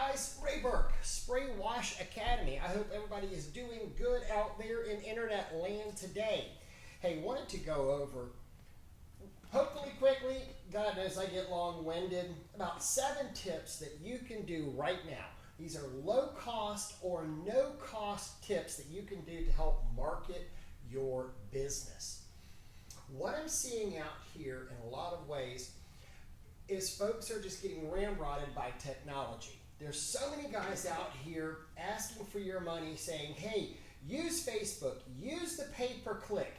guys, Ray Burke, Spray Wash Academy. I hope everybody is doing good out there in internet land today. Hey, wanted to go over, hopefully quickly, God knows I get long-winded, about 7 tips that you can do right now. These are low-cost or no-cost tips that you can do to help market your business. What I'm seeing out here in a lot of ways is folks are just getting ramrodded by technology. There's so many guys out here asking for your money saying, hey, use Facebook, use the pay-per-click,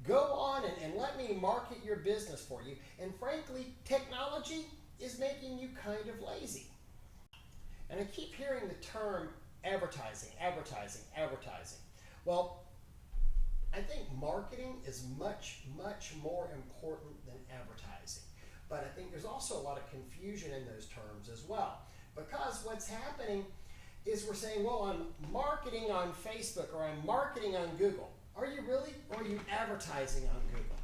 go on and let me market your business for you. And frankly, technology is making you kind of lazy. And I keep hearing the term advertising, advertising, advertising. Well, I think marketing is much, much more important than advertising. But I think there's also a lot of confusion in those terms as well. Because what's happening is we're saying, well, I'm marketing on Facebook or I'm marketing on Google. Are you really? Or are you advertising on Google?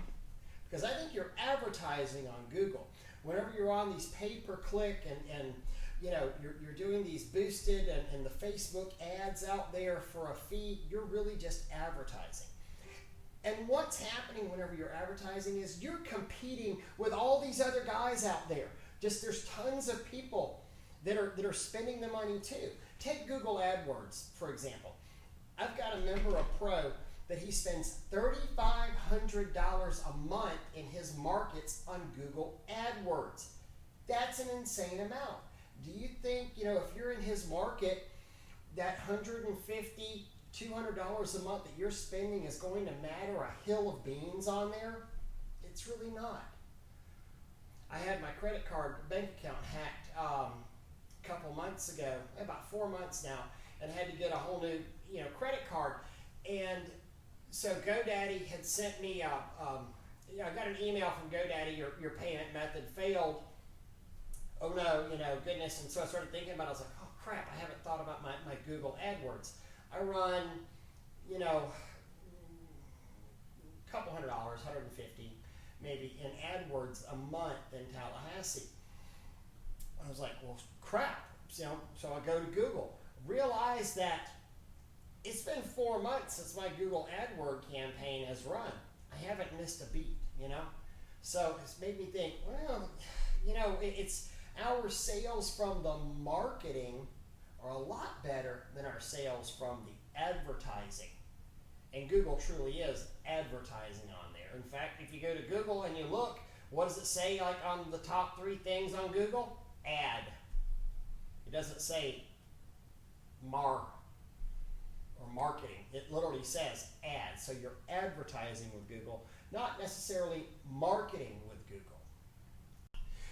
Because I think you're advertising on Google. Whenever you're on these pay-per-click and you know, you're doing these boosted and the Facebook ads out there for a fee, you're really just advertising. And what's happening whenever you're advertising is you're competing with all these other guys out there. Just there's tons of people that are spending the money too. Take Google AdWords, for example. I've got a member, a pro, that he spends $3,500 a month in his markets on Google AdWords. That's an insane amount. Do you think, you know, if you're in his market, that $150, $200 a month that you're spending is going to matter a hill of beans on there? It's really not. I had my credit card bank account hacked a couple months ago, about 4 months now, and had to get a whole new, you know, credit card. And so GoDaddy had sent me I got an email from GoDaddy, your payment method failed. Oh no, you know, goodness. And so I started thinking about it. I was like, oh crap, I haven't thought about my Google AdWords. I run, you know, a couple $100, 150 maybe in AdWords a month in Tallahassee. I was like, well, crap. You know, so I go to Google, realize that it's been 4 months since my Google AdWords campaign has run. I haven't missed a beat, you know? So it's made me think, well, you know, it's our sales from the marketing are a lot better than our sales from the advertising. And Google truly is advertising on there. In fact, if you go to Google and you look, what does it say like on the top 3 things on Google? Ad. It doesn't say or marketing. It literally says ad. So you're advertising with Google, not necessarily marketing with Google.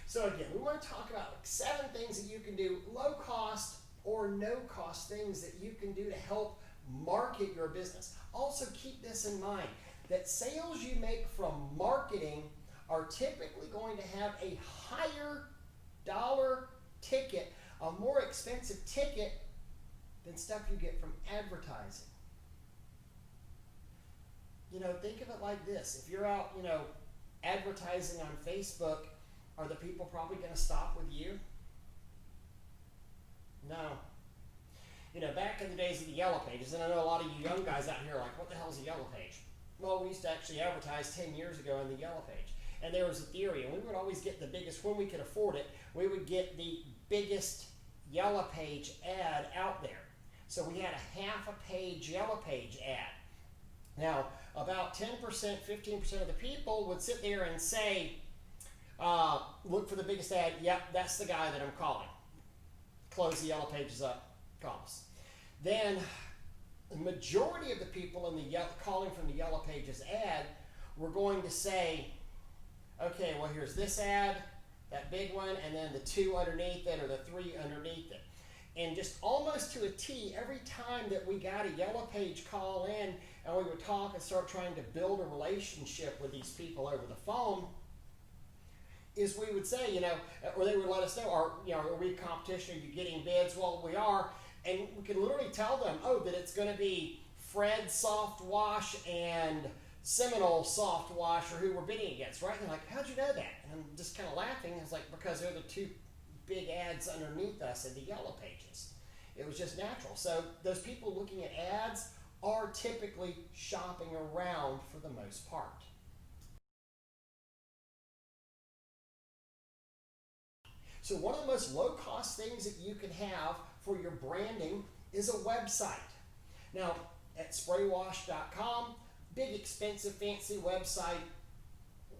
So again, we want to talk about like 7 things that you can do, low cost or no cost things that you can do to help market your business. Also keep this in mind, that sales you make from marketing are typically going to have a higher dollar ticket, a more expensive ticket than stuff you get from advertising. You know, think of it like this. If you're out, you know, advertising on Facebook, are the people probably going to stop with you? No. You know, back in the days of the Yellow Pages, and I know a lot of you young guys out here are like, what the hell is a Yellow Page? Well, we used to actually advertise 10 years ago in the Yellow Page. And there was a theory, and we would always get the biggest, when we could afford it, we would get the biggest Yellow Page ad out there. So we had a half a page Yellow Page ad. Now, about 10%, 15% of the people would sit there and say, look for the biggest ad. Yep, that's the guy that I'm calling. Close the Yellow Pages up. Call us. Then the majority of the people in the calling from the Yellow Pages ad were going to say, okay, well, here's this ad, that big one, and then the 2 underneath it or the 3 underneath it. And just almost to a T, every time that we got a Yellow Page call in and we would talk and start trying to build a relationship with these people over the phone, is we would say, you know, or they would let us know, are we competition? Are you getting bids? Well, we are. And we can literally tell them, oh, that it's going to be Fred Soft Wash and Seminole Soft Wash, or who we're bidding against, right? And they're like, how'd you know that? And I'm just kind of laughing. It's like, because they're the 2 big ads underneath us in the yellow pages. It was just natural. So those people looking at ads are typically shopping around for the most part. So one of the most low-cost things that you can have for your branding is a website. Now, at spraywash.com, big, expensive, fancy website.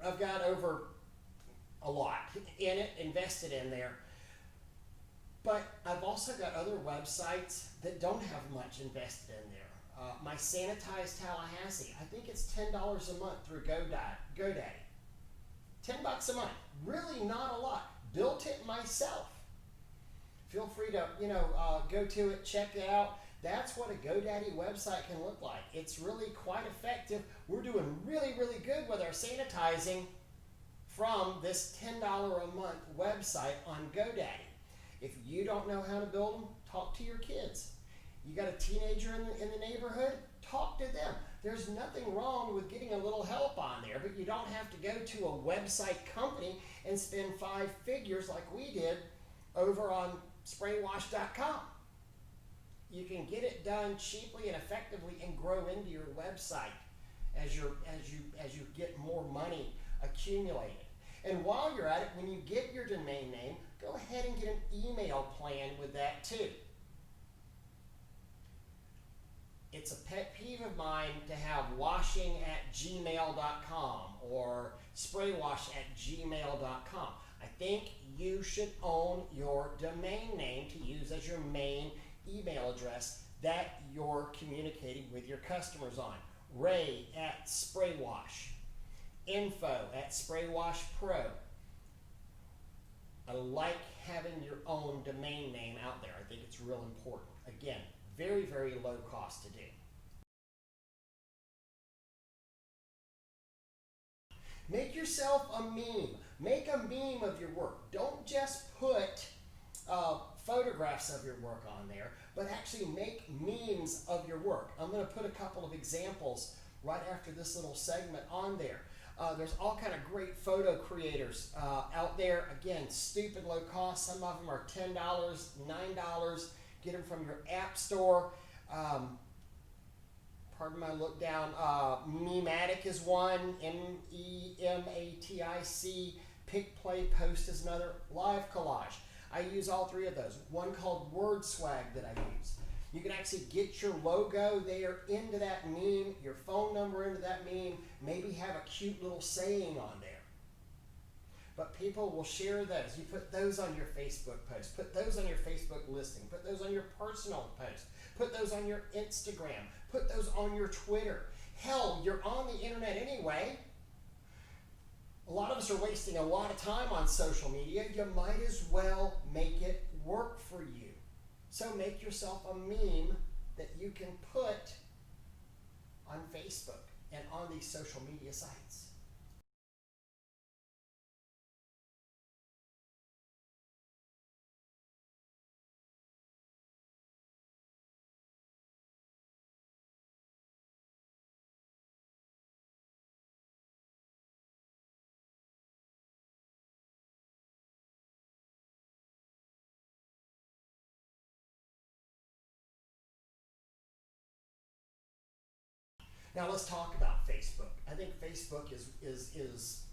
I've got over a lot in it, invested in there. But I've also got other websites that don't have much invested in there. My Sanitized Tallahassee, I think it's $10 a month through GoDaddy. $10 a month, really not a lot. Built it myself. Feel free to, go to it, check it out. That's what a GoDaddy website can look like. It's really quite effective. We're doing really, really good with our sanitizing from this $10 a month website on GoDaddy. If you don't know how to build them, talk to your kids. You got a teenager in the neighborhood, talk to them. There's nothing wrong with getting a little help on there, but you don't have to go to a website company and spend 5 figures like we did over on spraywash.com. You can get it done cheaply and effectively and grow into your website as you get more money accumulated. And while you're at it, when you get your domain name, go ahead and get an email plan with that too. It's a pet peeve of mine to have washing@gmail.com or spraywash@gmail.com. I think you should own your domain name to use as your main email address that you're communicating with your customers on. Ray@Spraywash, info@SprayWashPro. I like having your own domain name out there. I think it's real important. Again, very, very low cost to do. Make yourself a meme. Make a meme of your work. Don't just put photographs of your work on there, but actually make memes of your work. I'm going to put a couple of examples right after this little segment on there. There's all kind of great photo creators out there. Again, stupid low cost. Some of them are $10, $9. Get them from your app store. Pardon my look down. Mematic is one. Mematic. Pick, Play, Post is another. Live Collage. I use all 3 of those. One called Word Swag that I use. You can actually get your logo there into that meme, your phone number into that meme, maybe have a cute little saying on there. But people will share those. You put those on your Facebook post, put those on your Facebook listing, put those on your personal post, put those on your Instagram, put those on your Twitter. Hell, you're on the internet anyway. A lot of us are wasting a lot of time on social media. You might as well make it work for you. So make yourself a meme that you can put on Facebook and on these social media sites. Now let's talk about Facebook. I think Facebook is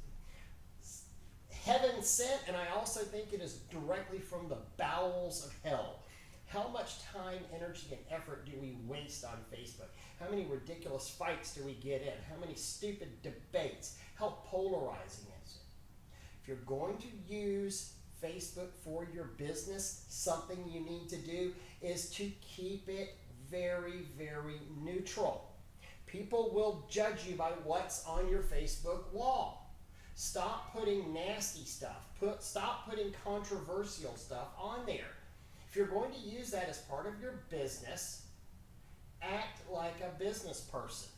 heaven sent, and I also think it is directly from the bowels of hell. How much time, energy, and effort do we waste on Facebook? How many ridiculous fights do we get in? How many stupid debates? How polarizing is it? If you're going to use Facebook for your business, something you need to do is to keep it very, very neutral. People will judge you by what's on your Facebook wall. Stop putting nasty stuff. Stop putting controversial stuff on there. If you're going to use that as part of your business, act like a business person.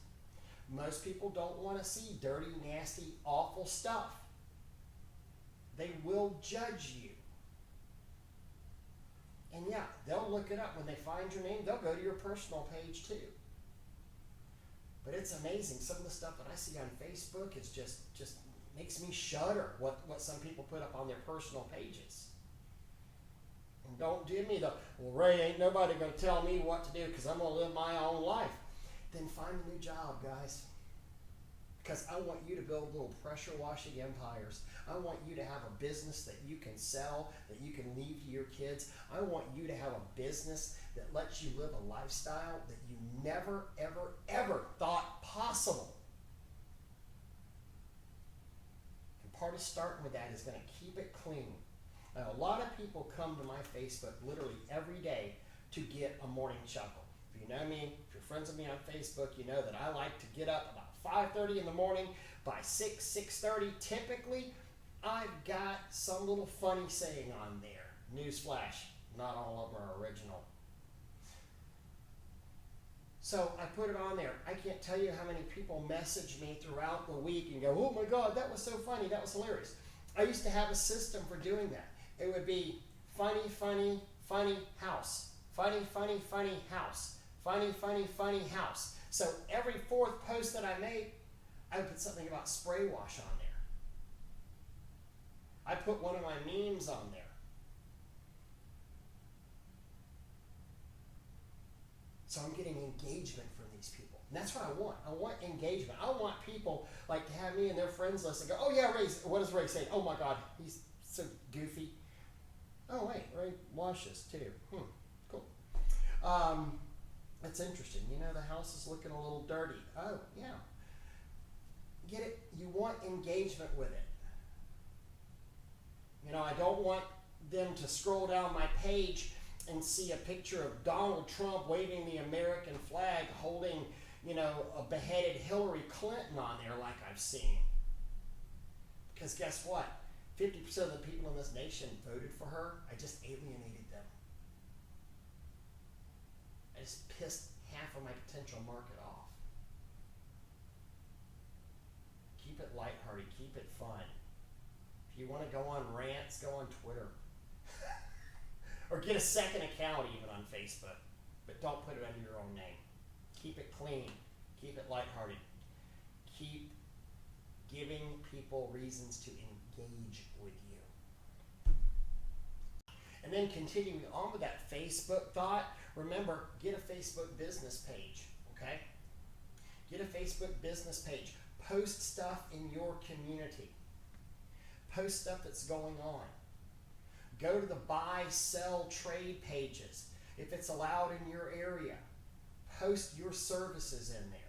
Most people don't want to see dirty, nasty, awful stuff. They will judge you. And yeah, they'll look it up. When they find your name, they'll go to your personal page too. But it's amazing. Some of the stuff that I see on Facebook is just makes me shudder what some people put up on their personal pages. And don't give me the, well, Ray, ain't nobody going to tell me what to do because I'm going to live my own life. Then find a new job, guys. Because I want you to build little pressure washing empires. I want you to have a business that you can sell, that you can leave to your kids. I want you to have a business that lets you live a lifestyle that you never, ever, ever thought possible. And part of starting with that is going to keep it clean. Now, a lot of people come to my Facebook literally every day to get a morning chuckle. If you know me, if you're friends with me on Facebook, you know that I like to get up about 5:30 in the morning. By 6:30, typically, I've got some little funny saying on there. Newsflash, not all of them are original. So I put it on there. I can't tell you how many people message me throughout the week and go, oh my God, that was so funny, that was hilarious. I used to have a system for doing that. It would be funny, funny, funny house. Funny, funny, funny house. Funny, funny, funny house. So every fourth post that I made, I would put something about spray wash on there. I put one of my memes on there. So I'm getting engagement from these people. And that's what I want. I want engagement. I want people like to have me in their friends list and go, oh yeah, Ray, what does Ray say? Oh my God, he's so goofy. Oh wait, Ray washes too. Cool. That's interesting. You know, the house is looking a little dirty. Oh, yeah. Get it? You want engagement with it. You know, I don't want them to scroll down my page and see a picture of Donald Trump waving the American flag, holding, you know, a beheaded Hillary Clinton on there like I've seen. Because guess what? 50% of the people in this nation voted for her. I just alienated them. I just pissed half of my potential market off. Keep it lighthearted. Keep it fun. If you want to go on rants, go on Twitter. Or get a second account even on Facebook. But don't put it under your own name. Keep it clean. Keep it lighthearted. Keep giving people reasons to engage with you. And then continuing on with that Facebook thought, remember, get a Facebook business page, okay? Get a Facebook business page. Post stuff in your community. Post stuff that's going on. Go to the buy, sell, trade pages. If it's allowed in your area, post your services in there.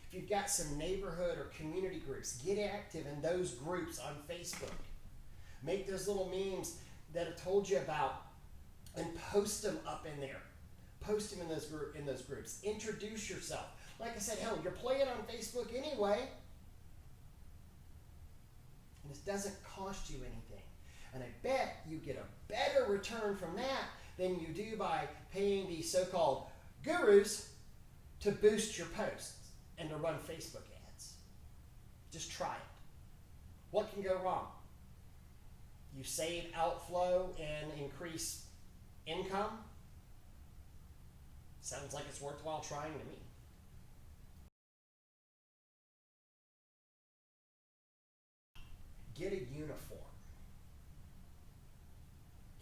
If you've got some neighborhood or community groups, get active in those groups on Facebook. Make those little memes that I told you about and post them up in there. Post them in those groups. Introduce yourself. Like I said, hell, you're playing on Facebook anyway. And it doesn't cost you anything. And I bet you get a better return from that than you do by paying these so-called gurus to boost your posts and to run Facebook ads. Just try it. What can go wrong? You save outflow and increase income? Sounds like it's worthwhile trying to me. Get a uniform.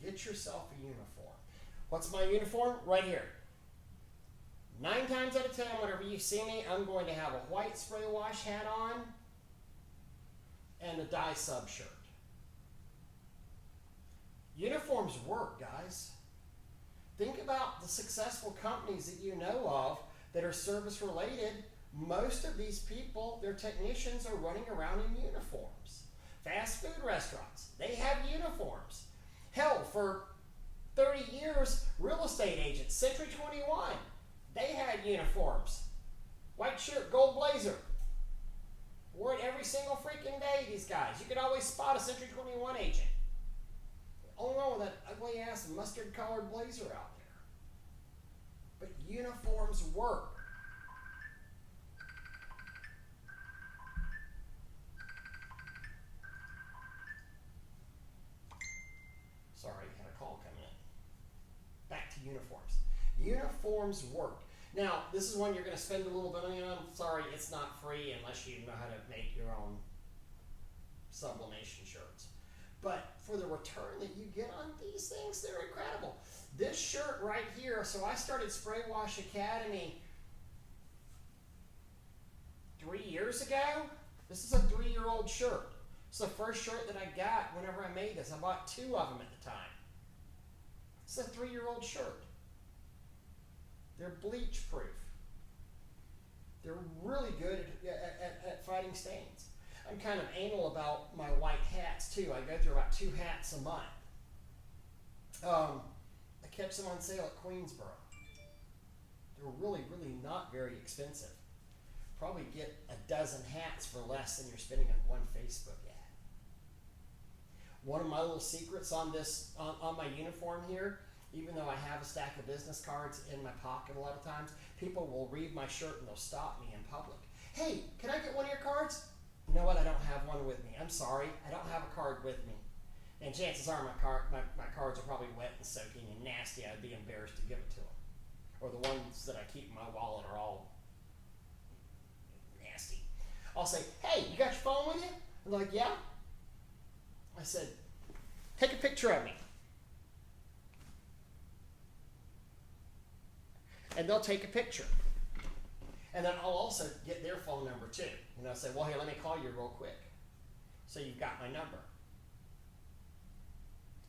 Get yourself a uniform. What's my uniform? Right here. 9 times out of 10, whenever you see me, I'm going to have a white spray wash hat on and a dye sub shirt. Uniforms work, guys. Think about the successful companies that you know of that are service related. Most of these people, their technicians, are running around in uniforms. Fast food restaurants, they have uniforms. Hell, for 30 years, real estate agents, Century 21, they had uniforms. White shirt, gold blazer. Wore it every single freaking day, these guys. You could always spot a Century 21 agent. Only one with that ugly ass mustard colored blazer out there. But uniforms work. Sorry, had a call coming in. Back to uniforms. Uniforms work. Now, this is one you're going to spend a little bit on. Sorry, it's not free unless you know how to make your own sublimation shirts. but for the return that you get on these things, they're incredible. This shirt right here, so I started Spray Wash Academy 3 years ago. This is a 3-year-old shirt. It's the first shirt that I got whenever I made this. I bought 2 of them at the time. It's a 3-year-old shirt. They're bleach proof. They're really good at fighting stains. I'm kind of anal about my white hats too. I go through about 2 hats a month. I catch them on sale at Queensboro. They're really, really not very expensive. Probably get a dozen hats for less than you're spending on one Facebook ad. One of my little secrets on this, on my uniform here, even though I have a stack of business cards in my pocket a lot of times, people will read my shirt and they'll stop me in public. Hey, can I get one of your cards? You know what? I don't have one with me. I'm sorry. I don't have a card with me. And chances are my cards are probably wet and soaking and nasty. I'd be embarrassed to give it to them. Or the ones that I keep in my wallet are all nasty. I'll say, hey, you got your phone with you? And they're like, yeah. I said, take a picture of me. And they'll take a picture. And then I'll also get their phone number too. And I'll say, well, here, let me call you real quick. So you've got my number.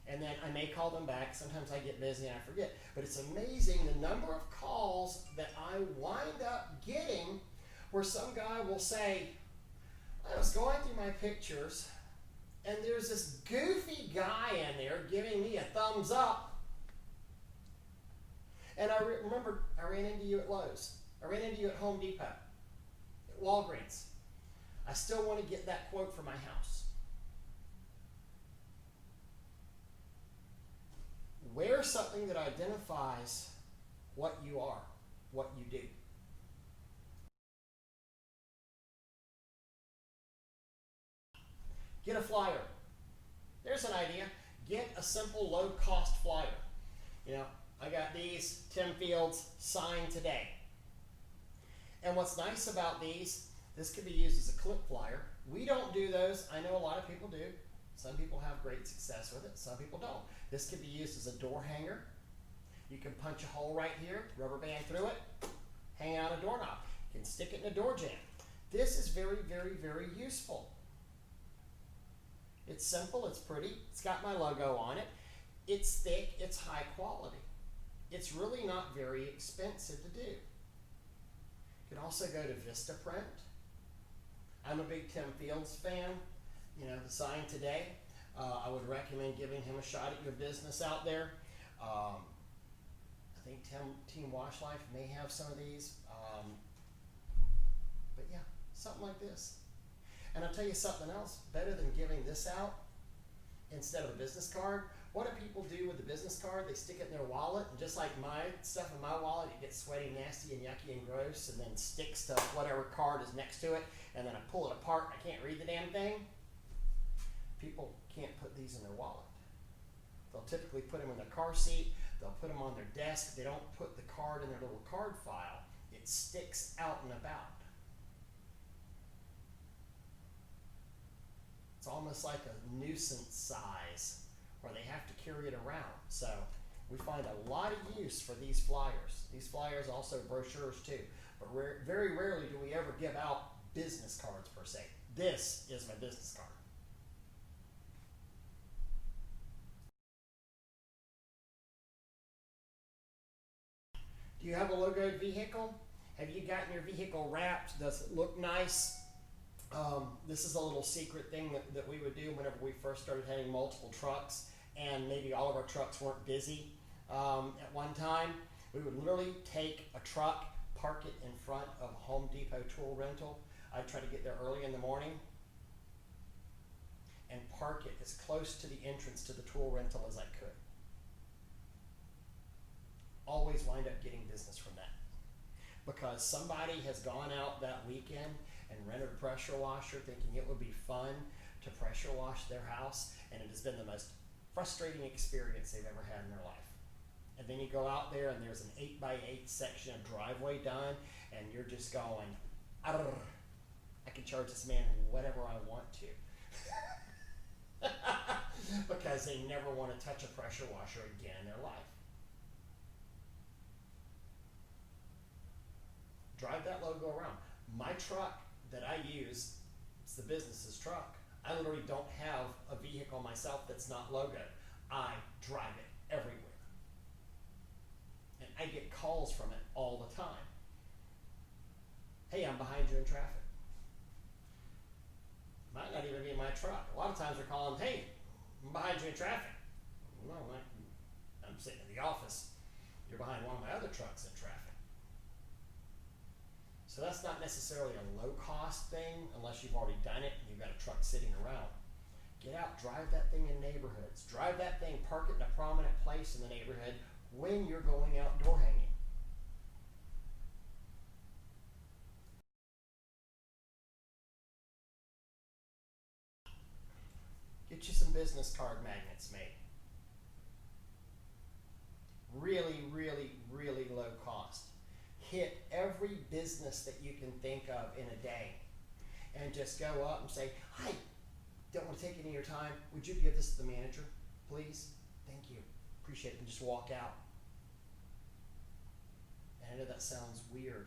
And then I may call them back. Sometimes I get busy and I forget. But it's amazing the number of calls that I wind up getting where some guy will say, I was going through my pictures and there's this goofy guy in there giving me a thumbs up. And I remember I ran into you at Lowe's. I ran into you at Home Depot, at Walgreens. I still want to get that quote for my house. Wear something that identifies what you are, what you do. Get a flyer. There's an idea. Get a simple low-cost flyer. You know, I got these, Tim Fields, signed today. And what's nice about these, this could be used as a clip flyer. We don't do those. I know a lot of people do. Some people have great success with it. Some people don't. This could be used as a door hanger. You can punch a hole right here, rubber band through it, hang out a doorknob. You can stick it in a door jamb. This is very, very, very useful. It's simple, it's pretty, it's got my logo on it. It's thick, it's high quality. It's really not very expensive to do. You can also go to Vistaprint. I'm a big Tim Fields fan. You know, the sign today. I would recommend giving him a shot at your business out there. I think Team Wash Life may have some of these. But yeah, something like this. And I'll tell you something else, better than giving this out instead of a business card. What do people do with the business card? They stick it in their wallet, and just like my stuff in my wallet, it gets sweaty, nasty, and yucky and gross, and then sticks to whatever card is next to it, and then I pull it apart and I can't read the damn thing. People can't put these in their wallet. They'll typically put them in their car seat, they'll put them on their desk. They don't put the card in their little card file. It sticks out and about. It's almost like a nuisance size where they have to carry it around. So we find a lot of use for these flyers. These flyers, also brochures too. But very rarely do we ever give out business cards per se. This is my business card. Do you have a logoed vehicle? Have you gotten your vehicle wrapped? Does it look nice? This is a little secret thing that we would do whenever we first started having multiple trucks and maybe all of our trucks weren't busy at one time. We would literally take a truck, park it in front of a Home Depot tool rental. I'd try to get there early in the morning and park it as close to the entrance to the tool rental as I could. Always wind up getting business from that because somebody has gone out that weekend and rented a pressure washer thinking it would be fun to pressure wash their house, and it has been the most frustrating experience they've ever had in their life. And then you go out there and there's an 8x8 section of driveway done, and you're just going, I can charge this man whatever I want to. because they never want to touch a pressure washer again in their life. Drive that logo around. My truck that I use, it's the business's truck. I literally don't have a vehicle myself that's not logoed. I drive it everywhere. And I get calls from it all the time. Hey, I'm behind you in traffic. Might not even be my truck. A lot of times they're calling, hey, I'm behind you in traffic. No, I'm sitting in the office. You're behind one of my other trucks in traffic. So that's not necessarily a low cost thing unless you've already done it and you've got a truck sitting around. Get out, drive that thing in neighborhoods. Drive that thing, park it in a prominent place in the neighborhood when you're going outdoor hanging. Get you some business card magnets made. Really, really, really low cost. Hit every business that you can think of in a day and just go up and say, hi, don't want to take any of your time. Would you give this to the manager, please? Thank you. Appreciate it. And just walk out. And I know that sounds weird,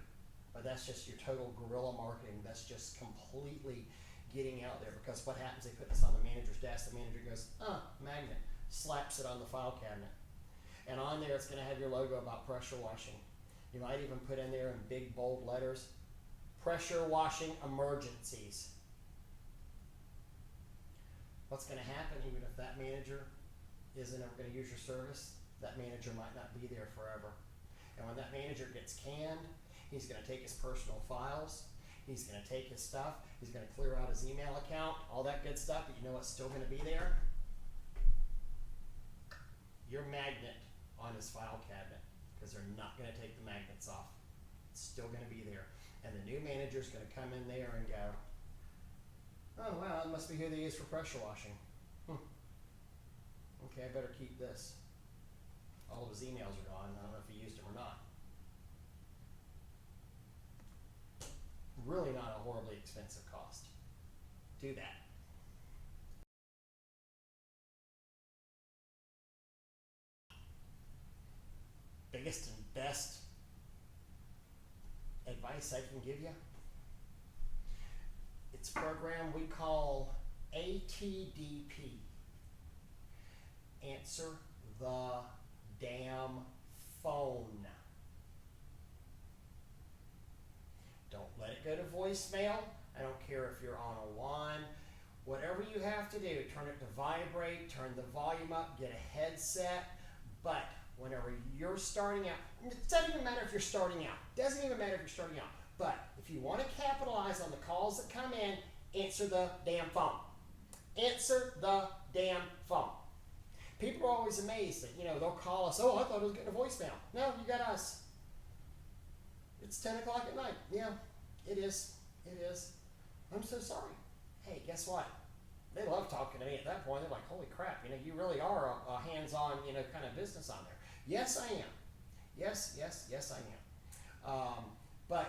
but that's just your total guerrilla marketing. That's just completely getting out there, because what happens, they put this on the manager's desk, the manager goes, magnet, slaps it on the file cabinet. And on there, it's going to have your logo about pressure washing. You might even put in there in big, bold letters, pressure washing emergencies. What's going to happen, even if that manager isn't ever going to use your service, that manager might not be there forever. And when that manager gets canned, he's going to take his personal files, he's going to take his stuff, he's going to clear out his email account, all that good stuff, but you know what's still going to be there? Your magnet on his file cabinet, because they're not going to take the magnets off. It's still going to be there. And the new manager's going to come in there and go, oh, wow, that must be who they use for pressure washing. Okay, I better keep this. All of his emails are gone. I don't know if he used them or not. Really not a horribly expensive cost. Do that. Biggest and best advice I can give you, it's a program we call ATDP. Answer the damn phone. Don't let it go to voicemail. I don't care if you're on a one. Whatever you have to do, turn it to vibrate, turn the volume up, get a headset. But whenever you're starting out, it doesn't even matter if you're starting out. Doesn't even matter if you're starting out. But if you want to capitalize on the calls that come in, answer the damn phone. Answer the damn phone. People are always amazed that, they'll call us, oh, I thought I was getting a voicemail. No, you got us. It's 10 o'clock at night. Yeah, it is. It is. I'm so sorry. Hey, guess what? They love talking to me at that point. They're like, holy crap, you really are a hands-on, kind of business on there. Yes, I am. Yes, I am. But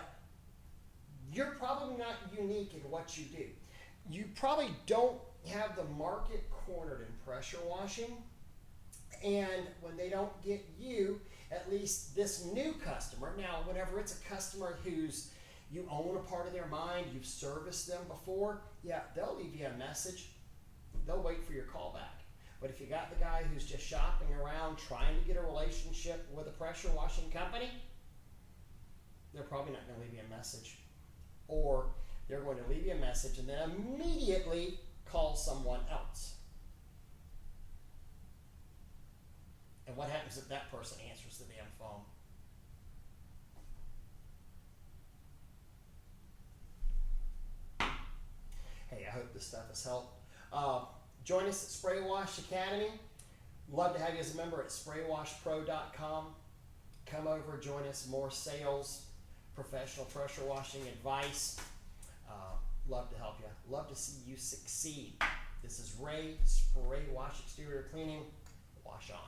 you're probably not unique in what you do. You probably don't have the market cornered in pressure washing. And when they don't get you, at least this new customer, now whenever it's a customer who's, you own a part of their mind, you've serviced them before, yeah, they'll leave you a message. They'll wait for your call back. But if you got the guy who's just shopping around trying to get a relationship with a pressure washing company, they're probably not going to leave you a message. Or they're going to leave you a message and then immediately call someone else. And what happens if that person answers the damn phone? Hey, I hope this stuff has helped. Join us at Spray Wash Academy. Love to have you as a member at spraywashpro.com. Come over, join us, more sales, professional pressure washing advice. Love to help you. Love to see you succeed. This is Ray, Spray Wash Exterior Cleaning. Wash on.